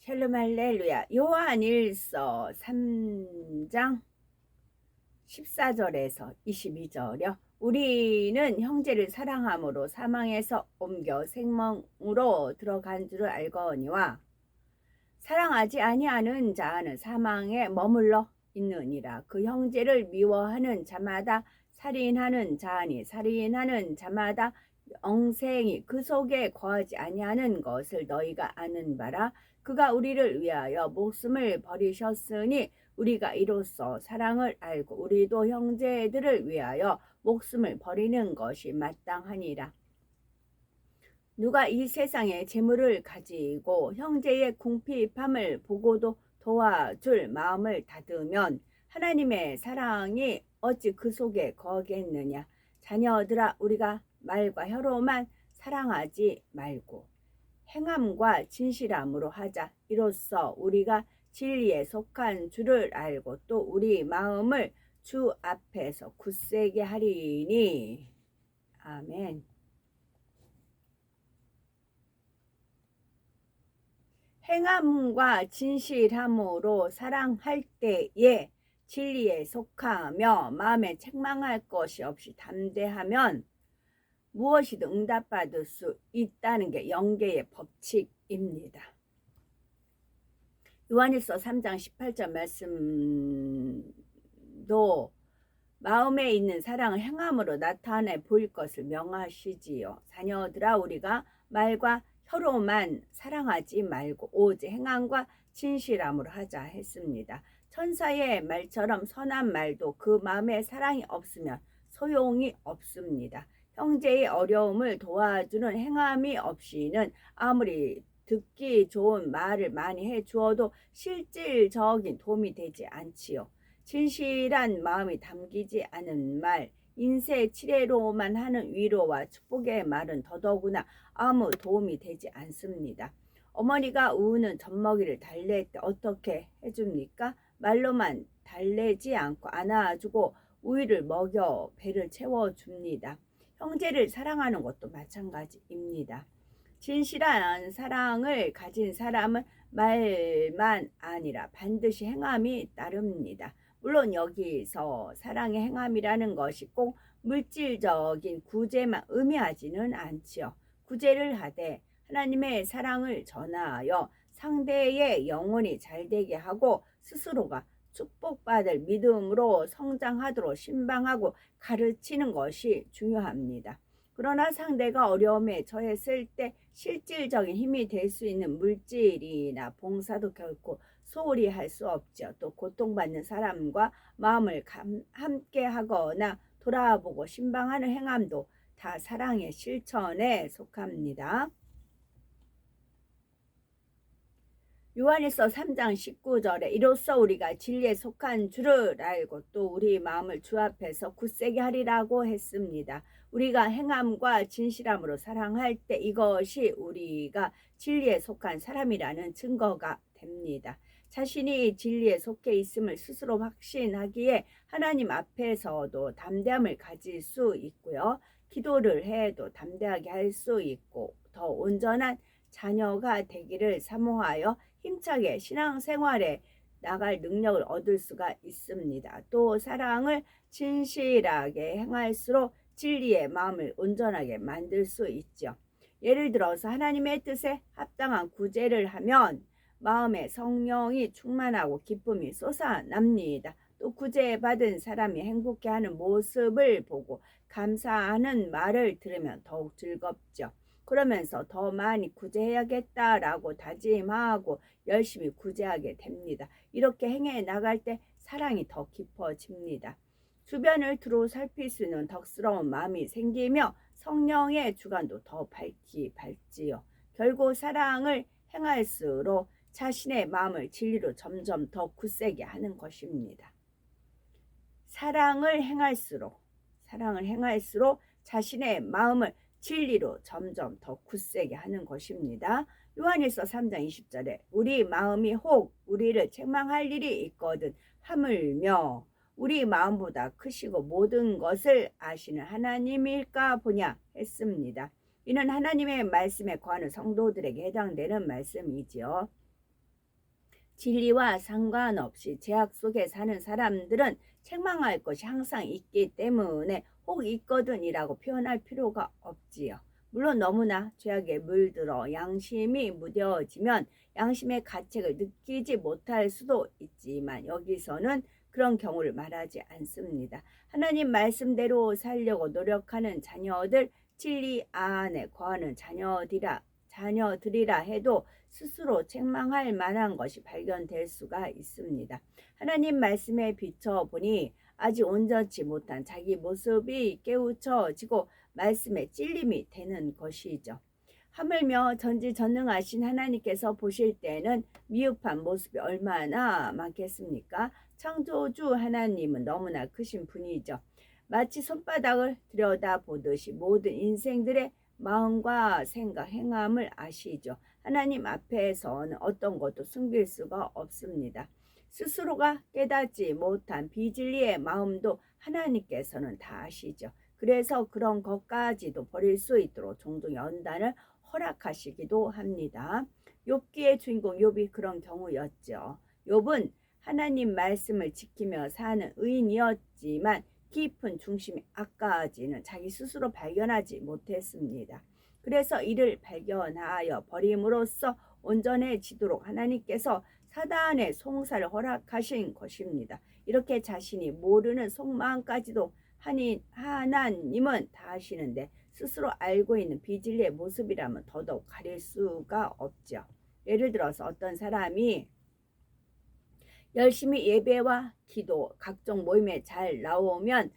샬롬 할렐루야. 요한일서 3장 14절에서 22절이요. 우리는 형제를 사랑함으로 사망에서 옮겨 생명으로 들어간 줄을 알거니와 사랑하지 아니하는 자는 사망에 머물러 있느니라. 그 형제를 미워하는 자마다 살인하는 자니 살인하는 자마다 영생이 그 속에 거하지 아니하는 것을 너희가 아는 바라. 그가 우리를 위하여 목숨을 버리셨으니 우리가 이로써 사랑을 알고 우리도 형제들을 위하여 목숨을 버리는 것이 마땅하니라. 누가 이 세상의 재물을 가지고 형제의 궁핍함을 보고도 도와줄 마음을 닫으면 하나님의 사랑이 어찌 그 속에 거하겠느냐. 자녀들아, 우리가 말과 혀로만 사랑하지 말고 행함과 진실함으로 하자. 이로써 우리가 진리에 속한 줄을 알고 또 우리 마음을 주 앞에서 굳세게 하리니. 아멘. 행함과 진실함으로 사랑할 때에 진리에 속하며 마음에 책망할 것이 없이 담대하면 무엇이든 응답받을 수 있다는 게 영계의 법칙입니다. 요한일서 3장 18절 말씀도 마음에 있는 사랑을 행함으로 나타내 보일 것을 명하시지요. 자녀들아, 우리가 말과 혀로만 사랑하지 말고 오직 행함과 진실함으로 하자 했습니다. 천사의 말처럼 선한 말도 그 마음에 사랑이 없으면 소용이 없습니다. 형제의 어려움을 도와주는 행함이 없이는 아무리 듣기 좋은 말을 많이 해주어도 실질적인 도움이 되지 않지요. 진실한 마음이 담기지 않은 말, 인쇄치레로만 하는 위로와 축복의 말은 더더구나 아무 도움이 되지 않습니다. 어머니가 우는 젖먹이를 달랠 때 어떻게 해줍니까? 말로만 달래지 않고 안아주고 우유를 먹여 배를 채워줍니다. 형제를 사랑하는 것도 마찬가지입니다. 진실한 사랑을 가진 사람은 말만 아니라 반드시 행함이 따릅니다. 물론 여기서 사랑의 행함이라는 것이 꼭 물질적인 구제만 의미하지는 않지요. 구제를 하되 하나님의 사랑을 전하여 상대의 영혼이 잘되게 하고 스스로가 축복받을 믿음으로 성장하도록 신방하고 가르치는 것이 중요합니다. 그러나 상대가 어려움에 처했을 때 실질적인 힘이 될 수 있는 물질이나 봉사도 결코 소홀히 할 수 없죠. 또 고통받는 사람과 마음을 함께 하거나 돌아보고 신방하는 행함도 다 사랑의 실천에 속합니다. 요한일서 3장 19절에 이로써 우리가 진리에 속한 줄을 알고 또 우리 마음을 주 앞에서 굳세게 하리라고 했습니다. 우리가 행함과 진실함으로 사랑할 때 이것이 우리가 진리에 속한 사람이라는 증거가 됩니다. 자신이 진리에 속해 있음을 스스로 확신하기에 하나님 앞에서도 담대함을 가질 수 있고요. 기도를 해도 담대하게 할 수 있고 더 온전한 자녀가 되기를 사모하여 힘차게 신앙생활에 나갈 능력을 얻을 수가 있습니다. 또 사랑을 진실하게 행할수록 진리의 마음을 온전하게 만들 수 있죠. 예를 들어서 하나님의 뜻에 합당한 구제를 하면 마음에 성령이 충만하고 기쁨이 솟아납니다. 또 구제받은 사람이 행복해하는 모습을 보고 감사하는 말을 들으면 더욱 즐겁죠. 그러면서 더 많이 구제해야겠다라고 다짐하고 열심히 구제하게 됩니다. 이렇게 행해 나갈 때 사랑이 더 깊어집니다. 주변을 두루 살필 수 있는 덕스러운 마음이 생기며 성령의 주관도 더 밝지요. 결국 사랑을 행할수록 자신의 마음을 진리로 점점 더 굳세게 하는 것입니다. 사랑을 행할수록 자신의 마음을 진리로 점점 더 굳세게 하는 것입니다. 요한일서 3장 20절에 우리 마음이 혹 우리를 책망할 일이 있거든 하물며 우리 마음보다 크시고 모든 것을 아시는 하나님일까 보냐 했습니다. 이는 하나님의 말씀에 거하는 성도들에게 해당되는 말씀이지요. 진리와 상관없이 제약 속에 사는 사람들은 책망할 것이 항상 있기 때문에 혹 있거든이라고 표현할 필요가 없지요. 물론 너무나 죄악에 물들어 양심이 무뎌지면 양심의 가책을 느끼지 못할 수도 있지만 여기서는 그런 경우를 말하지 않습니다. 하나님 말씀대로 살려고 노력하는 자녀들, 진리 안에 거하는 자녀들이라 해도 스스로 책망할 만한 것이 발견될 수가 있습니다. 하나님 말씀에 비춰보니 아직 온전치 못한 자기 모습이 깨우쳐지고 말씀에 찔림이 되는 것이죠. 하물며 전지전능하신 하나님께서 보실 때는 미흡한 모습이 얼마나 많겠습니까? 창조주 하나님은 너무나 크신 분이죠. 마치 손바닥을 들여다보듯이 모든 인생들의 마음과 생각, 행함을 아시죠. 하나님 앞에서는 어떤 것도 숨길 수가 없습니다. 스스로가 깨닫지 못한 비진리의 마음도 하나님께서는 다 아시죠. 그래서 그런 것까지도 버릴 수 있도록 종종 연단을 허락하시기도 합니다. 욥기의 주인공 욥이 그런 경우였죠. 욥은 하나님 말씀을 지키며 사는 의인이었지만 깊은 중심이 아까지는 자기 스스로 발견하지 못했습니다. 그래서 이를 발견하여 버림으로써 온전해지도록 하나님께서 사단의 송사를 허락하신 것입니다. 이렇게 자신이 모르는 속마음까지도 하나님은 다 아시는데 스스로 알고 있는 비진리의 모습이라면 더더욱 가릴 수가 없죠. 예를 들어서 어떤 사람이 열심히 예배와 기도, 각종 모임에 잘 나오면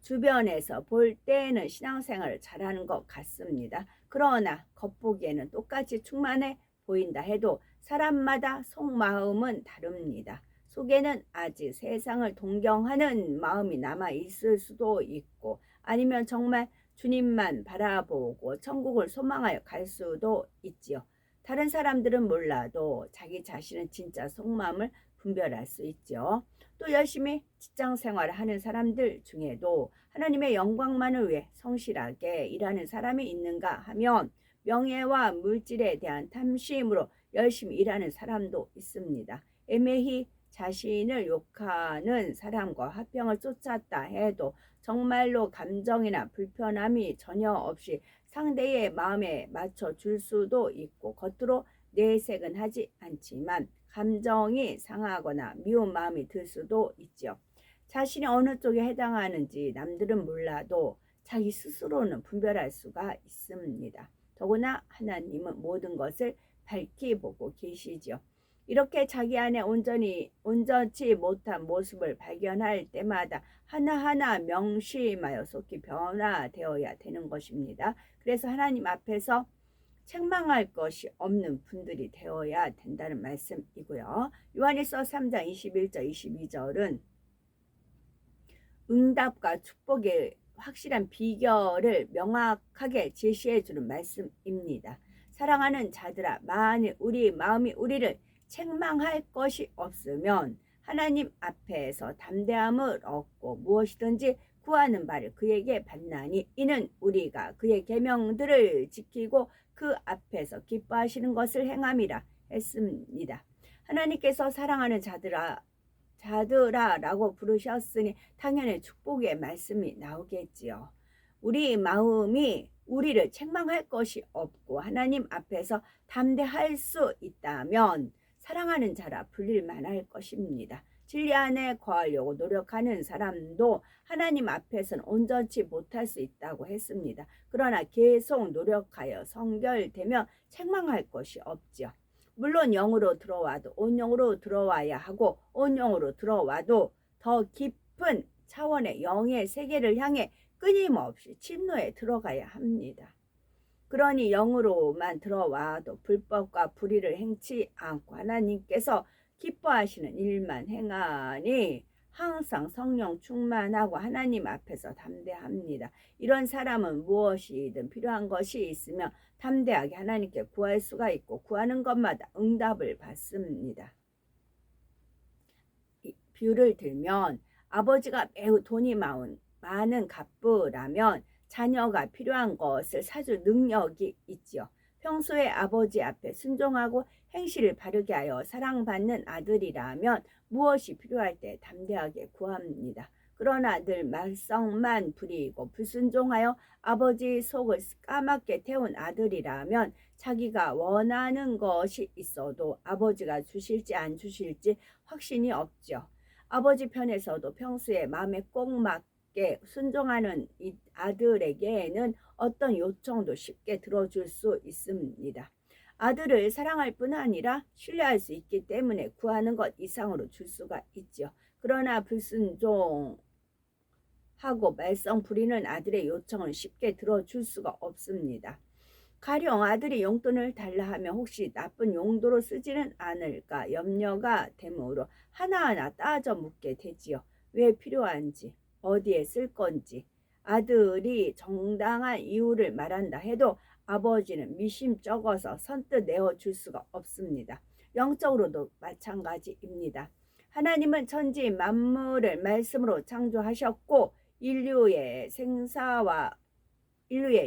주변에서 볼 때는 신앙생활을 잘하는 것 같습니다. 그러나 겉보기에는 똑같이 충만해 보인다 해도 사람마다 속마음은 다릅니다. 속에는 아직 세상을 동경하는 마음이 남아 있을 수도 있고 아니면 정말 주님만 바라보고 천국을 소망하여 갈 수도 있지요. 다른 사람들은 몰라도 자기 자신은 진짜 속마음을 분별할 수 있죠. 또 열심히 직장 생활을 하는 사람들 중에도 하나님의 영광만을 위해 성실하게 일하는 사람이 있는가 하면 명예와 물질에 대한 탐심으로 열심히 일하는 사람도 있습니다. 애매히 자신을 욕하는 사람과 화평을 쫓았다 해도 정말로 감정이나 불편함이 전혀 없이 상대의 마음에 맞춰줄 수도 있고 겉으로 내색은 하지 않지만 감정이 상하거나 미운 마음이 들 수도 있죠. 자신이 어느 쪽에 해당하는지 남들은 몰라도 자기 스스로는 분별할 수가 있습니다. 더구나 하나님은 모든 것을 밝히 보고 계시죠. 이렇게 자기 안에 온전치 못한 모습을 발견할 때마다 하나하나 명심하여 속히 변화되어야 되는 것입니다. 그래서 하나님 앞에서 책망할 것이 없는 분들이 되어야 된다는 말씀이고요. 요한일서 3장 21절 22절은 응답과 축복의 확실한 비결을 명확하게 제시해 주는 말씀입니다. 사랑하는 자들아, 만일 우리 마음이 우리를 책망할 것이 없으면 하나님 앞에서 담대함을 얻고 무엇이든지 구하는 바를 그에게 받나니 이는 우리가 그의 계명들을 지키고 그 앞에서 기뻐하시는 것을 행함이라 했습니다. 하나님께서 사랑하는 자들아라고 부르셨으니 당연히 축복의 말씀이 나오겠지요. 우리 마음이 우리를 책망할 것이 없고 하나님 앞에서 담대할 수 있다면 사랑하는 자라 불릴 만할 것입니다. 진리 안에 거하려고 노력하는 사람도 하나님 앞에서는 온전치 못할 수 있다고 했습니다. 그러나 계속 노력하여 성결되며 책망할 것이 없죠. 물론 영으로 들어와도 온영으로 들어와야 하고 온영으로 들어와도 더 깊은 차원의 영의 세계를 향해 끊임없이 침노에 들어가야 합니다. 그러니 영으로만 들어와도 불법과 불의를 행치 않고 하나님께서 기뻐하시는 일만 행하니 항상 성령 충만하고 하나님 앞에서 담대합니다. 이런 사람은 무엇이든 필요한 것이 있으면 담대하게 하나님께 구할 수가 있고 구하는 것마다 응답을 받습니다. 비유를 들면 아버지가 매우 돈이 많은 갑부라면 자녀가 필요한 것을 사줄 능력이 있죠. 평소에 아버지 앞에 순종하고 행실을 바르게 하여 사랑받는 아들이라면 무엇이 필요할 때 담대하게 구합니다. 그러나 늘 말썽만 부리고 불순종하여 아버지 속을 까맣게 태운 아들이라면 자기가 원하는 것이 있어도 아버지가 주실지 안 주실지 확신이 없죠. 아버지 편에서도 평소에 마음에 꼭 맞게 순종하는 이 아들에게는 어떤 요청도 쉽게 들어줄 수 있습니다. 아들을 사랑할 뿐 아니라 신뢰할 수 있기 때문에 구하는 것 이상으로 줄 수가 있죠. 그러나 불순종하고 말썽 부리는 아들의 요청을 쉽게 들어줄 수가 없습니다. 가령 아들이 용돈을 달라 하면 혹시 나쁜 용도로 쓰지는 않을까 염려가 되므로 하나하나 따져 묻게 되지요. 왜 필요한지, 어디에 쓸 건지. 아들이 정당한 이유를 말한다 해도 아버지는 미심쩍어서 선뜻 내어줄 수가 없습니다. 영적으로도 마찬가지입니다. 하나님은 천지 만물을 말씀으로 창조하셨고 인류의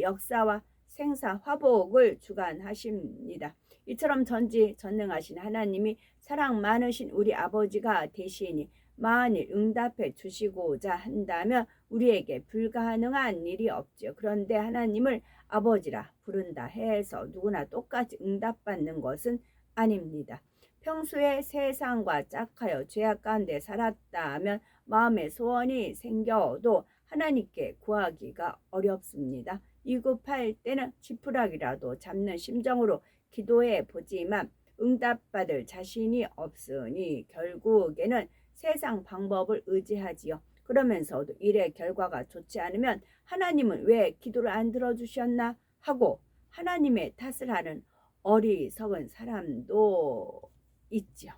역사와 생사 화복을 주관하십니다. 이처럼 전지전능하신 하나님이 사랑 많으신 우리 아버지가 되시니 만일 응답해 주시고자 한다면 우리에게 불가능한 일이 없죠. 그런데 하나님을 아버지라 부른다 해서 누구나 똑같이 응답받는 것은 아닙니다. 평소에 세상과 짝하여 죄악 가운데 살았다면 마음의 소원이 생겨도 하나님께 구하기가 어렵습니다. 위급할 때는 지푸라기라도 잡는 심정으로 기도해 보지만 응답받을 자신이 없으니 결국에는 세상 방법을 의지하지요. 그러면서도 일의 결과가 좋지 않으면 하나님은 왜 기도를 안 들어주셨나 하고 하나님의 탓을 하는 어리석은 사람도 있죠.